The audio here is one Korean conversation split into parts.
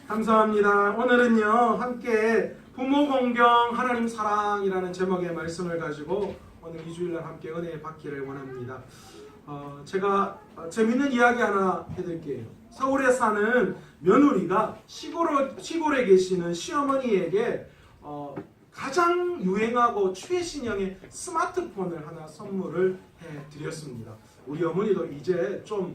감사합니다. 오늘은요 함께 부모 공경 하나님 사랑이라는 제목의 말씀을 가지고 오늘 2주일날 함께 은혜 받기를 원합니다. 제가 재밌는 이야기 하나 해드릴게요. 서울에 사는 며느리가 시골에 계시는 시어머니에게 가장 유행하고 최신형의 스마트폰을 하나 선물을 해드렸습니다. 우리 어머니도 이제 좀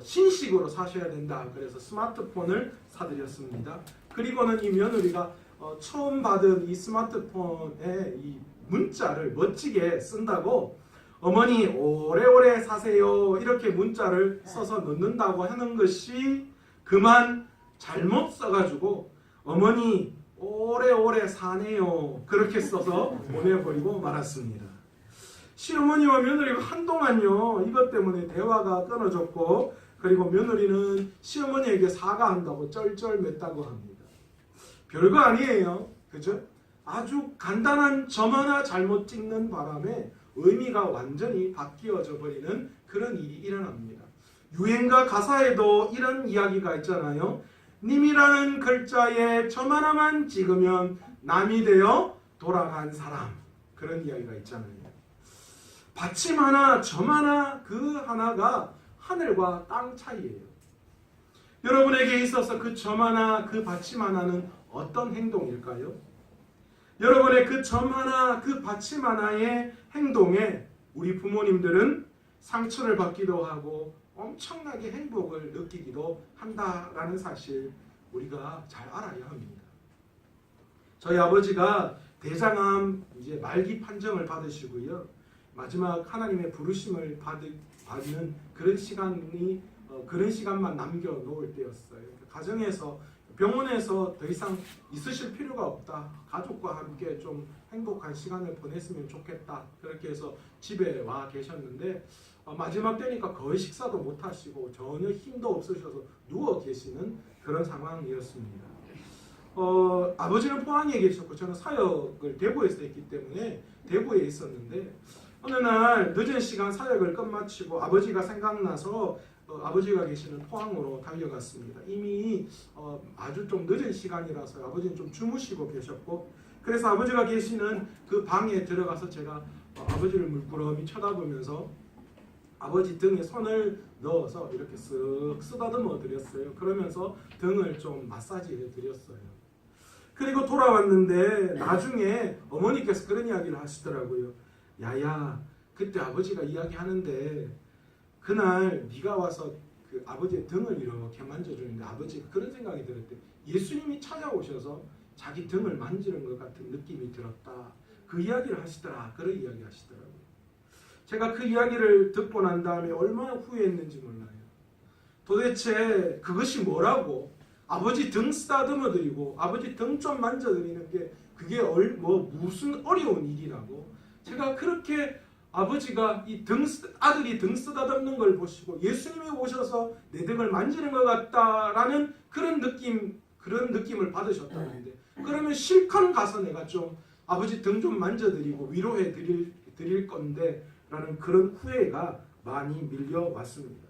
신식으로 사셔야 된다. 그래서 스마트폰을 사드렸습니다. 그리고는 이 며느리가 처음 받은 이 스마트폰에 이 문자를 멋지게 쓴다고 어머니 오래오래 사세요 이렇게 문자를 써서 넣는다고 하는 것이 그만 잘못 써가지고 어머니 오래오래 사네요 그렇게 써서 보내버리고 말았습니다. 시어머니와 며느리가 한동안요 이것 때문에 대화가 끊어졌고, 그리고 며느리는 시어머니에게 사과한다고 쩔쩔맸다고 합니다. 별거 아니에요, 그죠? 아주 간단한 점 하나 잘못 찍는 바람에 의미가 완전히 바뀌어져 버리는 그런 일이 일어납니다. 유행가 가사에도 이런 이야기가 있잖아요. 님이라는 글자에 점 하나만 찍으면 남이 되어 돌아간 사람, 그런 이야기가 있잖아요. 받침 하나, 점 하나, 그 하나가 하늘과 땅 차이예요. 여러분에게 있어서 그 점 하나, 그 받침 하나는 어떤 행동일까요? 여러분의 그 점 하나, 그 받침 하나의 행동에 우리 부모님들은 상처를 받기도 하고 엄청나게 행복을 느끼기도 한다라는 사실 우리가 잘 알아야 합니다. 저희 아버지가 대장암 이제 말기 판정을 받으시고요. 마지막 하나님의 부르심을 받는 그런 시간만 남겨놓을 때였어요. 가정에서, 병원에서 더 이상 있으실 필요가 없다. 가족과 함께 좀 행복한 시간을 보냈으면 좋겠다. 그렇게 해서 집에 와 계셨는데 마지막 때니까 거의 식사도 못 하시고 전혀 힘도 없으셔서 누워 계시는 그런 상황이었습니다. 아버지는 포항에 계셨고 저는 사역을 대구에서 했기 때문에 대구에 있었는데 어느 날 늦은 시간 사역을 끝마치고 아버지가 생각나서 아버지가 계시는 포항으로 달려갔습니다. 이미 아주 좀 늦은 시간이라서 아버지는 좀 주무시고 계셨고, 그래서 아버지가 계시는 그 방에 들어가서 제가 아버지를 물끄러미 쳐다보면서 아버지 등에 손을 넣어서 이렇게 쓱 쓰다듬어 드렸어요. 그러면서 등을 좀 마사지해 드렸어요. 그리고 돌아왔는데 나중에 어머니께서 그런 이야기를 하시더라고요. 야야, 그때 아버지가 이야기하는데 그날 네가 와서 그 아버지의 등을 이렇게 만져주는데 아버지가 그런 생각이 들었대. 예수님이 찾아오셔서 자기 등을 만지는 것 같은 느낌이 들었다. 그 이야기를 하시더라. 그런 이야기 하시더라고요. 제가 그 이야기를 듣고 난 다음에 얼마나 후회했는지 몰라요. 도대체 그것이 뭐라고? 아버지 등 쓰다듬어 드리고 아버지 등 좀 만져드리는 게 그게 무슨 어려운 일이라고? 제가 그렇게 아버지가 아들이 등 쓰다듬는 걸 보시고 예수님이 오셔서 내 등을 만지는 것 같다라는 그런 느낌을 받으셨다는데, 그러면 실컷 가서 내가 좀 아버지 등 좀 만져드리고 위로해 드릴 건데 라는 그런 후회가 많이 밀려왔습니다.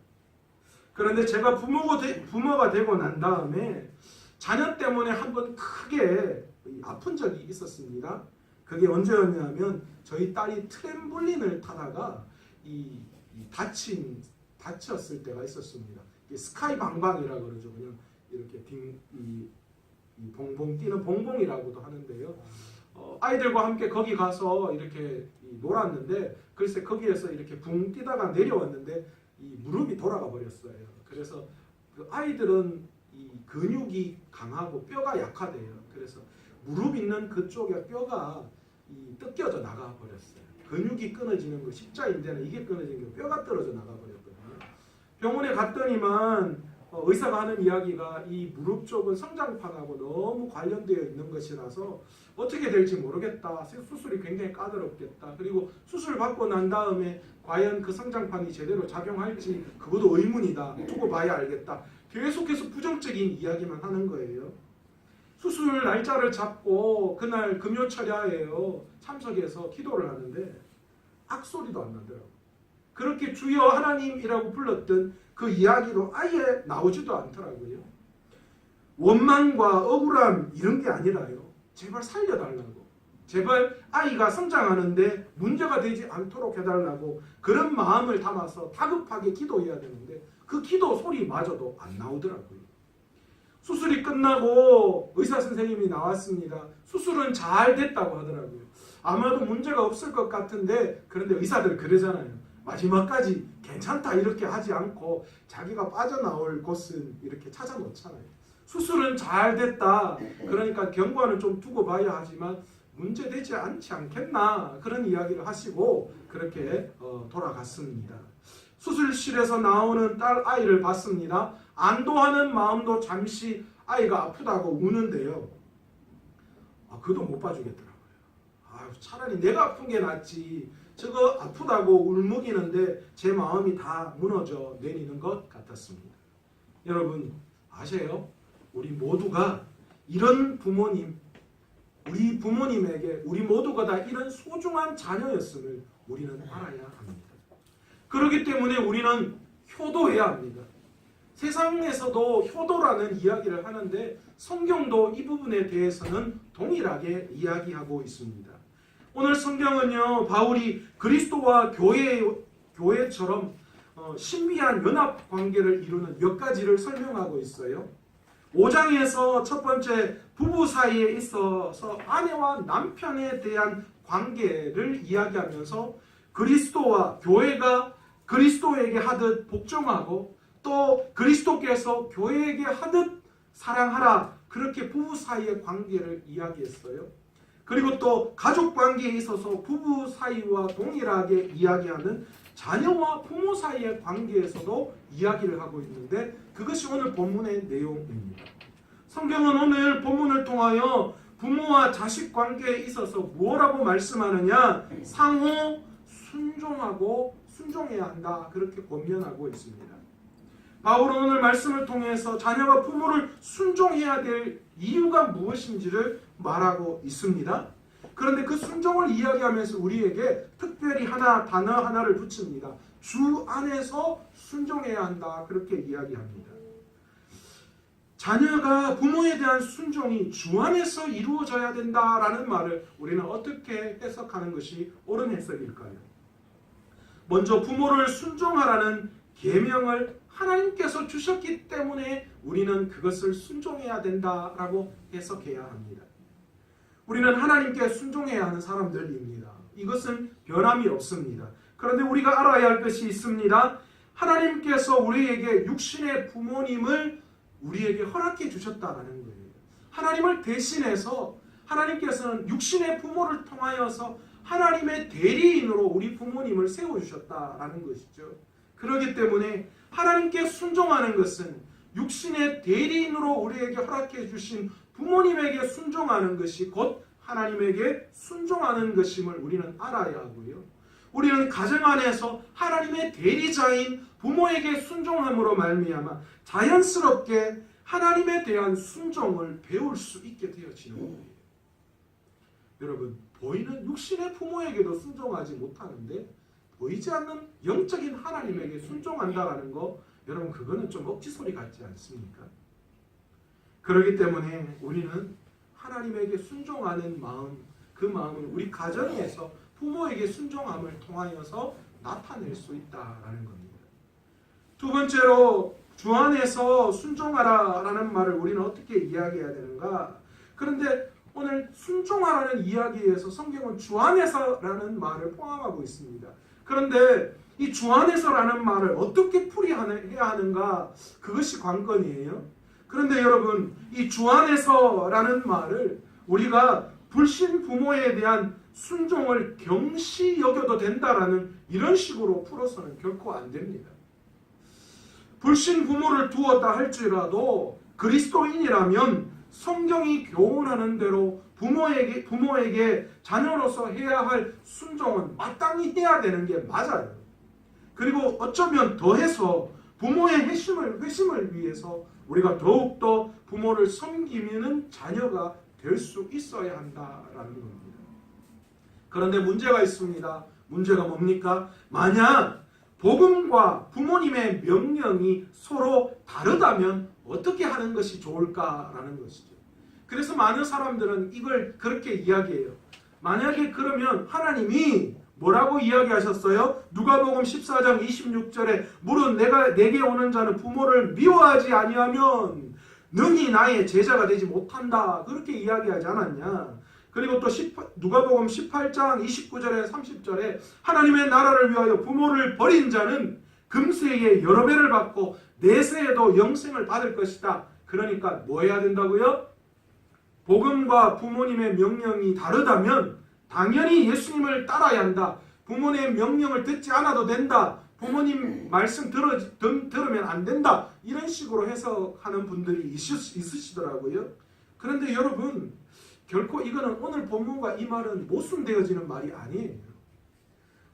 그런데 제가 부모가 되고 난 다음에 자녀 때문에 한번 크게 아픈 적이 있었습니다. 그게 언제였냐면 저희 딸이 트램볼린을 타다가 다쳤을 때가 있었습니다. 스카이 방방이라고 그러죠. 그냥 이렇게 봉봉 뛰는 봉봉이라고도 하는데요. 아이들과 함께 거기 가서 이렇게 놀았는데 글쎄 거기에서 이렇게 붕 뛰다가 내려왔는데 이 무릎이 돌아가 버렸어요. 그래서 그 아이들은 이 근육이 강하고 뼈가 약하대요. 그래서 무릎 있는 그쪽에 뼈가 뜯겨져 나가 버렸어요. 근육이 끊어지는 거 십자인대는 이게 끊어진 게 뼈가 떨어져 나가 버렸거든요. 병원에 갔더니만 의사가 하는 이야기가 이 무릎 쪽은 성장판하고 너무 관련되어 있는 것이라서 어떻게 될지 모르겠다. 수술이 굉장히 까다롭겠다. 그리고 수술 받고 난 다음에 과연 그 성장판이 제대로 작용할지 그것도 의문이다. 두고 봐야 알겠다. 계속해서 부정적인 이야기만 하는 거예요. 수술 날짜를 잡고 그날 금요철야예요. 참석해서 기도를 하는데 악소리도 안 나더라고요. 그렇게 주여 하나님이라고 불렀던 그 이야기도 아예 나오지도 않더라고요. 원망과 억울함 이런 게 아니라요. 제발 살려달라고. 제발 아이가 성장하는데 문제가 되지 않도록 해달라고 그런 마음을 담아서 다급하게 기도해야 되는데 그 기도 소리마저도 안 나오더라고요. 수술이 끝나고 의사 선생님이 나왔습니다. 수술은 잘 됐다고 하더라고요. 아마도 문제가 없을 것 같은데 그런데 의사들 그러잖아요. 마지막까지 괜찮다 이렇게 하지 않고 자기가 빠져나올 곳은 이렇게 찾아놓잖아요. 수술은 잘 됐다. 그러니까 경과는 좀 두고 봐야 하지만 문제되지 않지 않겠나 그런 이야기를 하시고 그렇게 돌아갔습니다. 수술실에서 나오는 딸 아이를 봤습니다. 안도하는 마음도 잠시 아이가 아프다고 우는데요. 그도 못 봐주겠더라고요. 차라리 내가 아픈 게 낫지. 저거 아프다고 울먹이는데 제 마음이 다 무너져 내리는 것 같았습니다. 여러분 아세요? 우리 모두가 이런 부모님, 우리 부모님에게 우리 모두가 다 이런 소중한 자녀였음을 우리는 알아야 합니다. 그렇기 때문에 우리는 효도해야 합니다. 세상에서도 효도라는 이야기를 하는데 성경도 이 부분에 대해서는 동일하게 이야기하고 있습니다. 오늘 성경은요, 바울이 그리스도와 교회처럼 신비한 연합 관계를 이루는 몇 가지를 설명하고 있어요. 5장에서 첫 번째 부부 사이에 있어서 아내와 남편에 대한 관계를 이야기하면서 그리스도와 교회가 그리스도에게 하듯 복종하고 또 그리스도께서 교회에게 하듯 사랑하라 그렇게 부부 사이의 관계를 이야기했어요. 그리고 또 가족 관계에 있어서 부부 사이와 동일하게 이야기하는 자녀와 부모 사이의 관계에서도 이야기를 하고 있는데 그것이 오늘 본문의 내용입니다. 성경은 오늘 본문을 통하여 부모와 자식 관계에 있어서 뭐라고 말씀하느냐? 상호 순종하고 순종해야 한다 그렇게 권면하고 있습니다. 바울은 오늘 말씀을 통해서 자녀가 부모를 순종해야 될 이유가 무엇인지를 말하고 있습니다. 그런데 그 순종을 이야기하면서 우리에게 특별히 단어 하나를 붙입니다. 주 안에서 순종해야 한다 그렇게 이야기합니다. 자녀가 부모에 대한 순종이 주 안에서 이루어져야 된다라는 말을 우리는 어떻게 해석하는 것이 옳은 해석일까요? 먼저 부모를 순종하라는 계명을 하나님께서 주셨기 때문에 우리는 그것을 순종해야 된다라고 해석해야 합니다. 우리는 하나님께 순종해야 하는 사람들입니다. 이것은 변함이 없습니다. 그런데 우리가 알아야 할 것이 있습니다. 하나님께서 우리에게 육신의 부모님을 우리에게 허락해 주셨다라는 거예요. 하나님을 대신해서 하나님께서는 육신의 부모를 통하여서 하나님의 대리인으로 우리 부모님을 세워주셨다라는 것이죠. 그렇기 때문에 하나님께 순종하는 것은 육신의 대리인으로 우리에게 허락해 주신 부모님에게 순종하는 것이 곧 하나님에게 순종하는 것임을 우리는 알아야 하고요. 우리는 가정 안에서 하나님의 대리자인 부모에게 순종함으로 말미암아 자연스럽게 하나님에 대한 순종을 배울 수 있게 되어지는 거예요. 여러분, 보이는 육신의 부모에게도 순종하지 못하는데 보이지 않는 영적인 하나님에게 순종한다라는 거, 여러분 그거는 좀 억지 소리 같지 않습니까? 그렇기 때문에 우리는 하나님에게 순종하는 마음, 그 마음은 우리 가정에서 부모에게 순종함을 통하여서 나타낼 수 있다라는 겁니다. 두 번째로 주 안에서 순종하라라는 말을 우리는 어떻게 이야기해야 되는가? 그런데 오늘 순종하라는 이야기에서 성경은 주 안에서라는 말을 포함하고 있습니다. 그런데 이 주 안에서라는 말을 어떻게 풀이해야 하는가? 그것이 관건이에요. 그런데 여러분, 이 주 안에서라는 말을 우리가 불신 부모에 대한 순종을 경시 여겨도 된다라는 이런 식으로 풀어서는 결코 안 됩니다. 불신 부모를 두었다 할지라도 그리스도인이라면 성경이 교훈하는 대로 부모에게 자녀로서 해야 할 순종은 마땅히 해야 되는 게 맞아요. 그리고 어쩌면 더해서 부모의 회심을 위해서 우리가 더욱더 부모를 섬기는 자녀가 될 수 있어야 한다라는 겁니다. 그런데 문제가 있습니다. 문제가 뭡니까? 만약 복음과 부모님의 명령이 서로 다르다면 어떻게 하는 것이 좋을까라는 것이죠. 그래서 많은 사람들은 이걸 그렇게 이야기해요. 만약에 그러면 하나님이 뭐라고 이야기하셨어요? 누가복음 14장 26절에 무릇 내게 오는 자는 부모를 미워하지 아니하면 능히 나의 제자가 되지 못한다. 그렇게 이야기하지 않았냐? 그리고 또 누가복음 18장 29절에 30절에 하나님의 나라를 위하여 부모를 버린 자는 금세에 여러 배를 받고 내세에도 영생을 받을 것이다. 그러니까 뭐 해야 된다고요? 복음과 부모님의 명령이 다르다면 당연히 예수님을 따라야 한다. 부모님의 명령을 듣지 않아도 된다. 부모님 말씀 들으면 안 된다. 이런 식으로 해석하는 분들이 있으시더라고요. 그런데 여러분, 결코 이거는 오늘 본문과 이 말은 모순되어지는 말이 아니에요.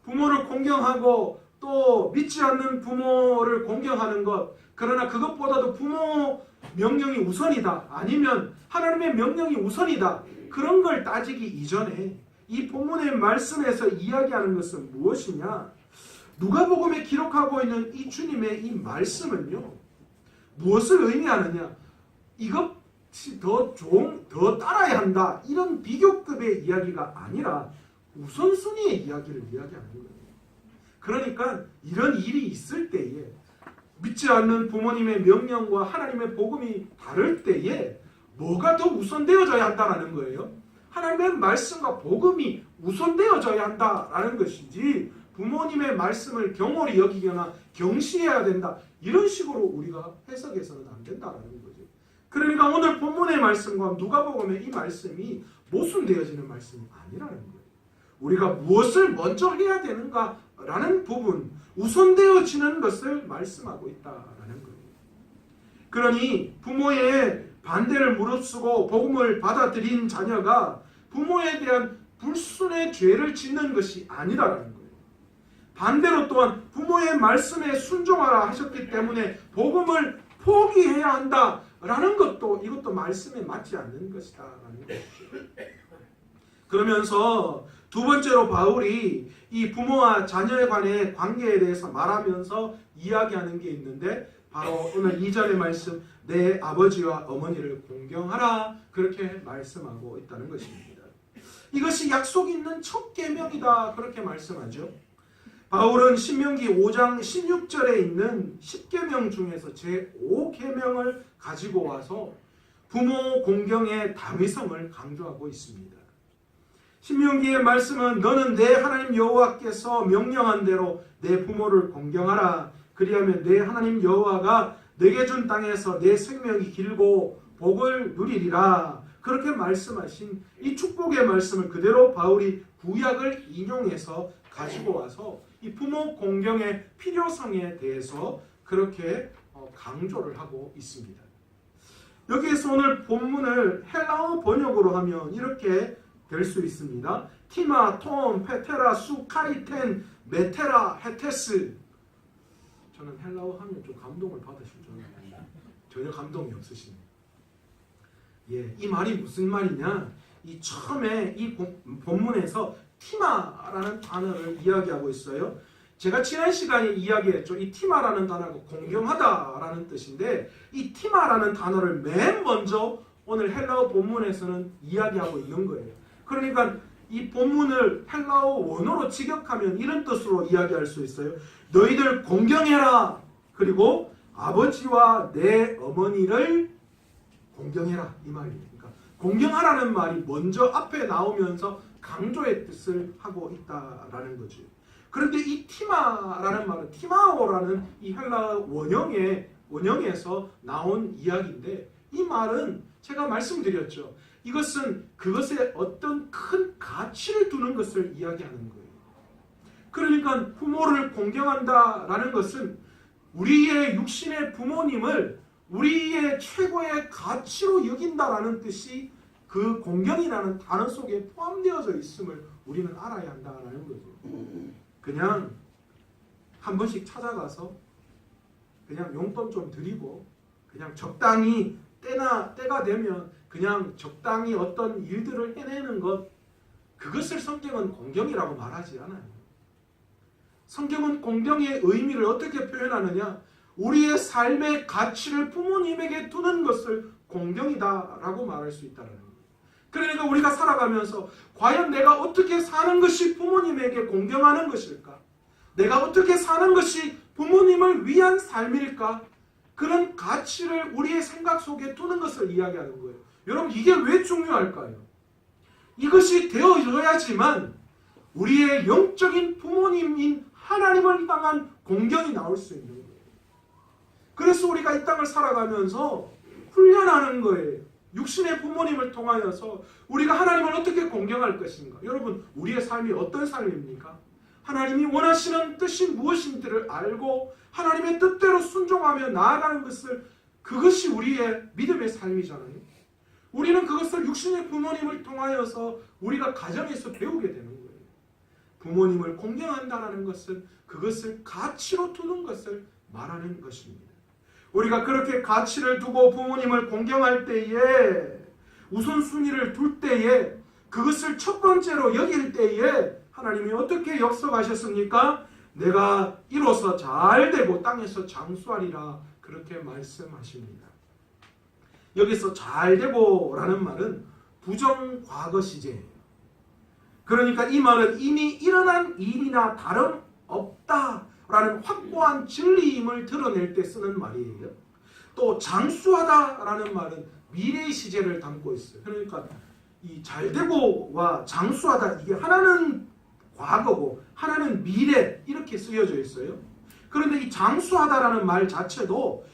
부모를 공경하고 또 믿지 않는 부모를 공경하는 것, 그러나 그것보다도 부모 명령이 우선이다, 아니면 하나님의 명령이 우선이다, 그런 걸 따지기 이전에 이 본문의 말씀에서 이야기하는 것은 무엇이냐? 누가복음에 기록하고 있는 이 주님의 이 말씀은요, 무엇을 의미하느냐? 이것이 더 따라야 한다, 이런 비교급의 이야기가 아니라 우선순위의 이야기를 이야기하는 거예요. 그러니까 이런 일이 있을 때에 믿지 않는 부모님의 명령과 하나님의 복음이 다를 때에 뭐가 더 우선되어져야 한다는 거예요. 하나님의 말씀과 복음이 우선되어져야 한다라는 것이지 부모님의 말씀을 경홀히 여기거나 경시해야 된다, 이런 식으로 우리가 해석해서는 안 된다라는 거죠. 그러니까 오늘 본문의 말씀과 누가복음의 이 말씀이 모순되어지는 말씀이 아니라는 거예요. 우리가 무엇을 먼저 해야 되는가라는 부분, 우선되어지는 것을 말씀하고 있다라는 거예요. 그러니 부모의 반대를 무릅쓰고 복음을 받아들인 자녀가 부모에 대한 불순의 죄를 짓는 것이 아니라는 거예요. 반대로 또한 부모의 말씀에 순종하라 하셨기 때문에 복음을 포기해야 한다라는 것도, 이것도 말씀에 맞지 않는 것이다라는 것이죠. 그러면서 두 번째로 바울이 이 부모와 자녀에 관해 관계에 대해서 말하면서 이야기하는 게 있는데, 바로 오늘 2절의 말씀, 내 아버지와 어머니를 공경하라, 그렇게 말씀하고 있다는 것입니다. 이것이 약속 있는 첫 계명이다, 그렇게 말씀하죠. 바울은 신명기 5장 16절에 있는 10계명 중에서 제5계명을 가지고 와서 부모 공경의 당위성을 강조하고 있습니다. 신명기의 말씀은 너는 내 하나님 여호와께서 명령한 대로 내 부모를 공경하라. 그리하면 내 하나님 여호와가 내게 준 땅에서 내 생명이 길고 복을 누리리라. 그렇게 말씀하신 이 축복의 말씀을 그대로 바울이 구약을 인용해서 가지고 와서 이 부모 공경의 필요성에 대해서 그렇게 강조를 하고 있습니다. 여기에서 오늘 본문을 헬라어 번역으로 하면 이렇게 될 수 있습니다. 티마, 톰, 페테라, 수, 카이텐, 메테라, 헤테스. 저는 헬라어 하면 좀 감동을 받으실 줄 알았는데 전혀 감동이 없으시네요. 예, 이 말이 무슨 말이냐? 이 처음에 이 본문에서 티마라는 단어를 이야기하고 있어요. 제가 지난 시간에 이야기했죠. 이 티마라는 단어가 공경하다라는 뜻인데, 이 티마라는 단어를 맨 먼저 오늘 헬라어 본문에서는 이야기하고 있는 거예요. 그러니까 이 본문을 헬라어 원어로 직역하면 이런 뜻으로 이야기할 수 있어요. 너희들 공경해라. 그리고 아버지와 내 어머니를 공경해라, 이 말이에요. 그러니까 공경하라는 말이 먼저 앞에 나오면서 강조의 뜻을 하고 있다라는 거죠. 그런데 이 티마라는 말은 티마오라는 이 헬라어 원형에서 나온 이야기인데, 이 말은 제가 말씀드렸죠. 이것은 그것에 어떤 큰 가치를 두는 것을 이야기하는 거예요. 그러니까 부모를 공경한다라는 것은 우리의 육신의 부모님을 우리의 최고의 가치로 여긴다라는 뜻이 그 공경이라는 단어 속에 포함되어져 있음을 우리는 알아야 한다라는 거죠. 그냥 한 번씩 찾아가서 그냥 용돈 좀 드리고 그냥 적당히 때가 되면 그냥 적당히 어떤 일들을 해내는 것, 그것을 성경은 공경이라고 말하지 않아요. 성경은 공경의 의미를 어떻게 표현하느냐? 우리의 삶의 가치를 부모님에게 두는 것을 공경이다라고 말할 수 있다는 거예요. 그러니까 우리가 살아가면서 과연 내가 어떻게 사는 것이 부모님에게 공경하는 것일까? 내가 어떻게 사는 것이 부모님을 위한 삶일까? 그런 가치를 우리의 생각 속에 두는 것을 이야기하는 거예요. 여러분, 이게 왜 중요할까요? 이것이 되어져야지만 우리의 영적인 부모님인 하나님을 향한 공경이 나올 수 있는 거예요. 그래서 우리가 이 땅을 살아가면서 훈련하는 거예요. 육신의 부모님을 통하여서 우리가 하나님을 어떻게 공경할 것인가? 여러분, 우리의 삶이 어떤 삶입니까? 하나님이 원하시는 뜻이 무엇인지를 알고 하나님의 뜻대로 순종하며 나아가는 것을, 그것이 우리의 믿음의 삶이잖아요. 우리는 그것을 육신의 부모님을 통하여서 우리가 가정에서 배우게 되는 거예요. 부모님을 공경한다는 것은 그것을 가치로 두는 것을 말하는 것입니다. 우리가 그렇게 가치를 두고 부모님을 공경할 때에, 우선순위를 둘 때에, 그것을 첫 번째로 여길 때에 하나님이 어떻게 역사하셨습니까? 내가 이로써 잘되고 땅에서 장수하리라, 그렇게 말씀하십니다. 여기서 잘되고 라는 말은 부정과거 시제예요. 그러니까 이 말은 이미 일어난 일이나 다름없다라는 확고한 진리임을 드러낼 때 쓰는 말이에요. 또 장수하다라는 말은 미래의 시제를 담고 있어요. 그러니까 이 잘되고와 장수하다, 이게 하나는 과거고 하나는 미래, 이렇게 쓰여져 있어요. 그런데 이 장수하다라는 말 자체도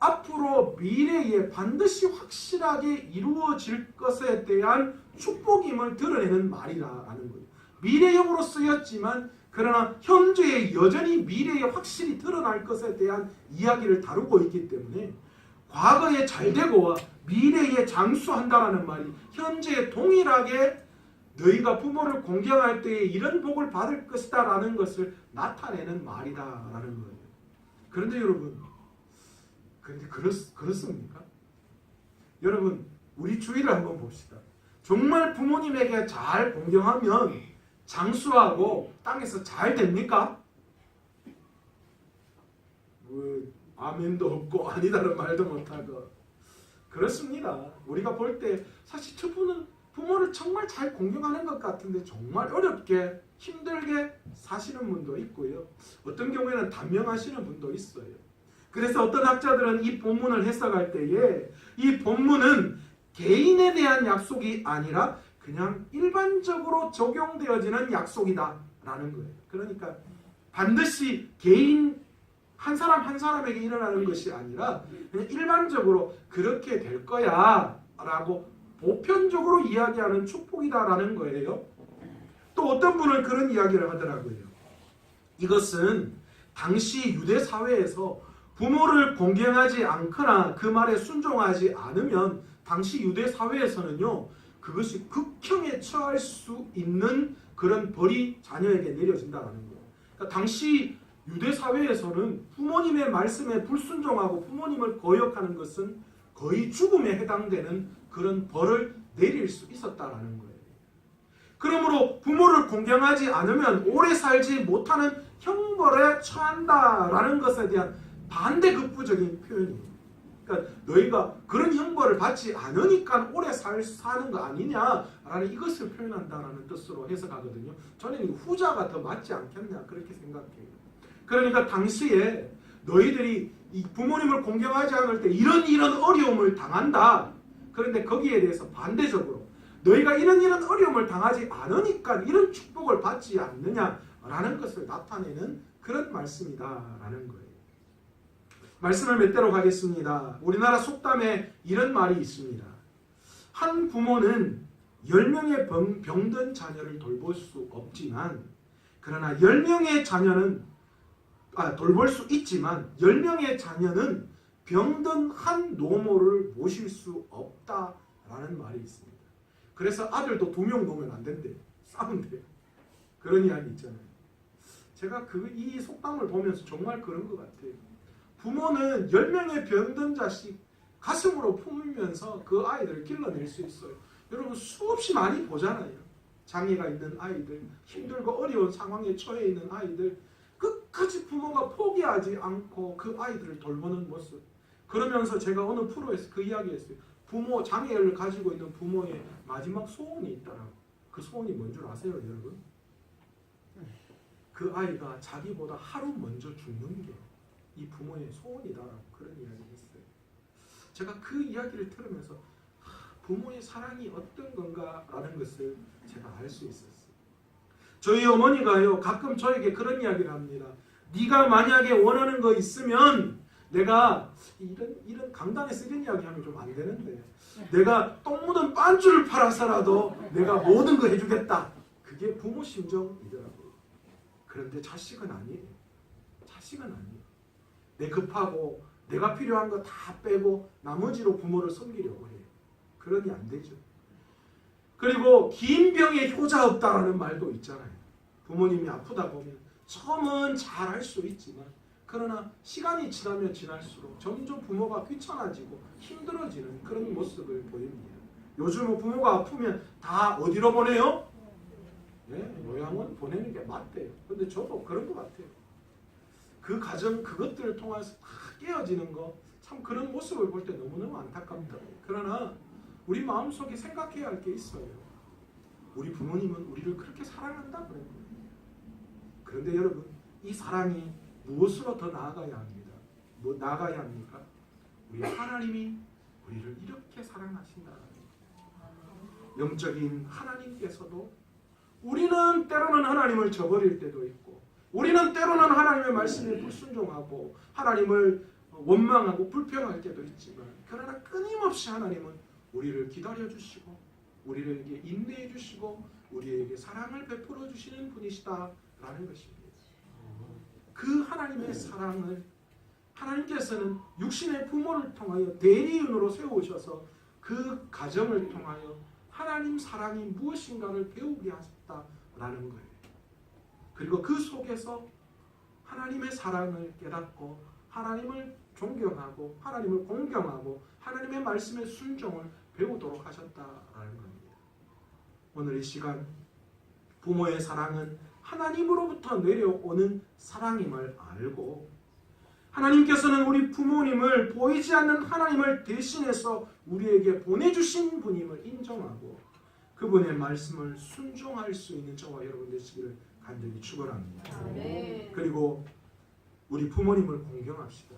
앞으로 미래에 반드시 확실하게 이루어질 것에 대한 축복임을 드러내는 말이라는 거예요. 미래형으로 쓰였지만 그러나 현재에 여전히 미래에 확실히 드러날 것에 대한 이야기를 다루고 있기 때문에 과거에 잘되고와 미래에 장수한다라는 말이 현재에 동일하게 너희가 부모를 공경할 때에 이런 복을 받을 것이다 라는 것을 나타내는 말이다라는 거예요. 그런데 여러분, 그렇습니까? 여러분, 우리 주위를 한번 봅시다. 정말 부모님에게 잘 공경하면 장수하고 땅에서 잘 됩니까? 아멘도 없고 아니다는 말도 못하고 그렇습니다. 우리가 볼 때 사실 저분은 부모를 정말 잘 공경하는 것 같은데 정말 어렵게 힘들게 사시는 분도 있고요. 어떤 경우에는 단명하시는 분도 있어요. 그래서 어떤 학자들은 이 본문을 해석할 때에 이 본문은 개인에 대한 약속이 아니라 그냥 일반적으로 적용되어지는 약속이다라는 거예요. 그러니까 반드시 개인 한 사람 한 사람에게 일어나는 것이 아니라 그냥 일반적으로 그렇게 될 거야 라고 보편적으로 이야기하는 축복이다라는 거예요. 또 어떤 분은 그런 이야기를 하더라고요. 이것은 당시 유대 사회에서 부모를 공경하지 않거나 그 말에 순종하지 않으면 당시 유대 사회에서는요, 그것이 극형에 처할 수 있는 그런 벌이 자녀에게 내려진다는 거예요. 그러니까 당시 유대 사회에서는 부모님의 말씀에 불순종하고 부모님을 거역하는 것은 거의 죽음에 해당되는 그런 벌을 내릴 수 있었다라는 거예요. 그러므로 부모를 공경하지 않으면 오래 살지 못하는 형벌에 처한다라는 것에 대한 반대급부적인 표현이에요. 그러니까 너희가 그런 형벌을 받지 않으니까 오래 사는 거 아니냐라는 이것을 표현한다라는 뜻으로 해석하거든요. 저는 이 후자가 더 맞지 않겠냐 그렇게 생각해요. 그러니까 당시에 너희들이 이 부모님을 공경하지 않을 때 이런 어려움을 당한다. 그런데 거기에 대해서 반대적으로 너희가 이런 어려움을 당하지 않으니까 이런 축복을 받지 않느냐라는 것을 나타내는 그런 말씀이다라는 거예요. 말씀을 몇 대로 가겠습니다. 우리나라 속담에 이런 말이 있습니다. 한 부모는 10명의 병든 자녀를 돌볼 수 없지만 그러나 10명의 자녀는 돌볼 수 있지만 10명의 자녀는 병든 한 노모를 모실 수 없다라는 말이 있습니다. 그래서 아들도 2명 놓으면 안 된대요. 싸운대요. 그런 이야기 있잖아요. 제가 이 속담을 보면서 정말 그런 것 같아요. 부모는 10명의 병든 자식 가슴으로 품으면서 그 아이들을 길러낼 수 있어요. 여러분 수없이 많이 보잖아요. 장애가 있는 아이들, 힘들고 어려운 상황에 처해 있는 아이들, 끝까지 부모가 포기하지 않고 그 아이들을 돌보는 모습. 그러면서 제가 어느 프로에서 그 이야기했어요. 부모 장애를 가지고 있는 부모의 마지막 소원이 있다라고. 그 소원이 뭔 줄 아세요, 여러분? 그 아이가 자기보다 하루 먼저 죽는 게 이 부모의 소원이다라고 그런 이야기를 했어요. 제가 그 이야기를 들으면서 부모의 사랑이 어떤 건가라는 것을 제가 알 수 있었어요. 저희 어머니가요 가끔 저에게 그런 이야기를 합니다. 네가 만약에 원하는 거 있으면 내가 이런 강단에서 이런 이야기하면 좀 안 되는데 내가 똥 묻은 빤줄을 팔아서라도 내가 모든 거 해주겠다. 그게 부모 심정이더라고요. 그런데 자식은 아니에요. 자식은 아니에요. 내 급하고 내가 필요한 거 다 빼고 나머지로 부모를 섬기려고 해요. 그러니 안 되죠. 그리고 긴 병에 효자 없다라는 말도 있잖아요. 부모님이 아프다 보면 처음은 잘할 수 있지만 그러나 시간이 지나면 지날수록 점점 부모가 귀찮아지고 힘들어지는 그런 모습을 보입니다. 요즘은 부모가 아프면 다 어디로 보내요? 네, 요양원 보내는 게 맞대요. 근데 저도 그런 것 같아요. 그 가정 그것들을 통해서 다 깨어지는 거 참 그런 모습을 볼 때 너무너무 안타깝더라고요. 그러나 우리 마음속에 생각해야 할 게 있어요. 우리 부모님은 우리를 그렇게 사랑한다 그래요. 그런데 여러분 이 사랑이 무엇으로 더 나아가야 합니다. 뭐 나아가야 합니까? 우리 하나님이 우리를 이렇게 사랑하신다. 영적인 하나님께서도 우리는 때로는 하나님을 저버릴 때도 있고 우리는 때로는 하나님의 말씀에 불순종하고 하나님을 원망하고 불평할 때도 있지만 그러나 끊임없이 하나님은 우리를 기다려주시고 우리에게 인내해 주시고 우리에게 사랑을 베풀어 주시는 분이시다라는 것입니다. 그 하나님의 사랑을 하나님께서는 육신의 부모를 통하여 대리인으로 세우셔서 그 가정을 통하여 하나님 사랑이 무엇인가를 배우게 하셨다라는 거예요. 그리고 그 속에서 하나님의 사랑을 깨닫고 하나님을 존경하고 하나님을 공경하고 하나님의 말씀에 순종을 배우도록 하셨다라는 겁니다. 오늘 이 시간 부모의 사랑은 하나님으로부터 내려오는 사랑임을 알고 하나님께서는 우리 부모님을 보이지 않는 하나님을 대신해서 우리에게 보내주신 분임을 인정하고 그분의 말씀을 순종할 수 있는 저와 여러분 되시기를 간절히 축원합니다. 그리고 우리 부모님을 공경합시다.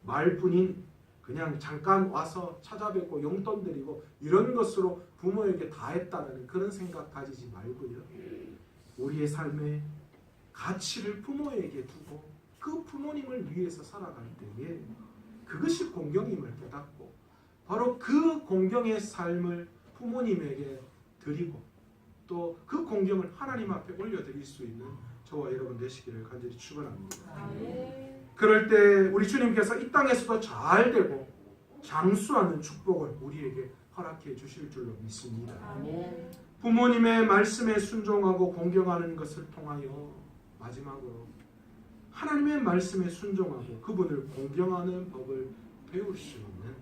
말뿐인 그냥 잠깐 와서 찾아뵙고 용돈 드리고 이런 것으로 부모에게 다 했다는 그런 생각 가지지 말고요. 우리의 삶의 가치를 부모에게 두고 그 부모님을 위해서 살아갈 때에 그것이 공경임을 깨닫고 바로 그 공경의 삶을 부모님에게 드리고 또 그 공경을 하나님 앞에 올려드릴 수 있는 저와 여러분 되시기를 간절히 축원합니다. 그럴 때 우리 주님께서 이 땅에서도 잘 되고 장수하는 축복을 우리에게 허락해 주실 줄로 믿습니다. 부모님의 말씀에 순종하고 공경하는 것을 통하여 마지막으로 하나님의 말씀에 순종하고 그분을 공경하는 법을 배울 수 있는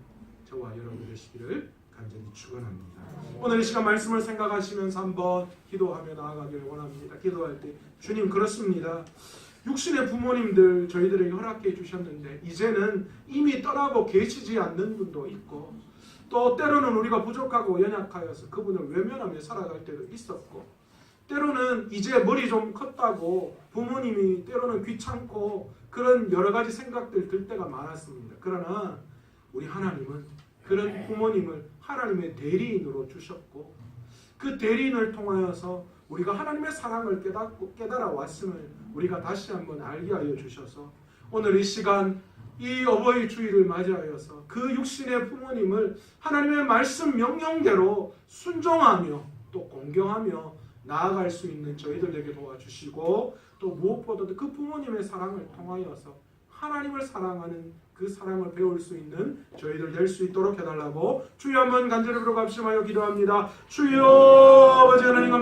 저와 여러분 되시기를 간절히 축원합니다. 오늘 이 시간 말씀을 생각하시면서 한번 기도하며 나아가기를 원합니다. 기도할 때 주님 그렇습니다. 육신의 부모님들 저희들에게 허락해 주셨는데 이제는 이미 떠나고 계시지 않는 분도 있고 또 때로는 우리가 부족하고 연약하여서 그분을 외면하며 살아갈 때도 있었고 때로는 이제 머리 좀 컸다고 부모님이 때로는 귀찮고 그런 여러 가지 생각들 들 때가 많았습니다. 그러나 우리 하나님은 그런 부모님을 하나님의 대리인으로 주셨고 그 대리인을 통하여서 우리가 하나님의 사랑을 깨달아 왔음을 우리가 다시 한번 알게 하여 주셔서 오늘 이 시간 이 어버이 주일을 맞이하여서 그 육신의 부모님을 하나님의 말씀 명령대로 순종하며 또 공경하며 나아갈 수 있는 저희들에게 도와주시고 또 무엇보다도 그 부모님의 사랑을 통하여서 하나님을 사랑하는 그 사랑을 배울 수 있는 저희들 될 수 있도록 해달라고 주여 한번 간절히 부르갑심하여 기도합니다. 주여 아버지 하나님 감사합니다.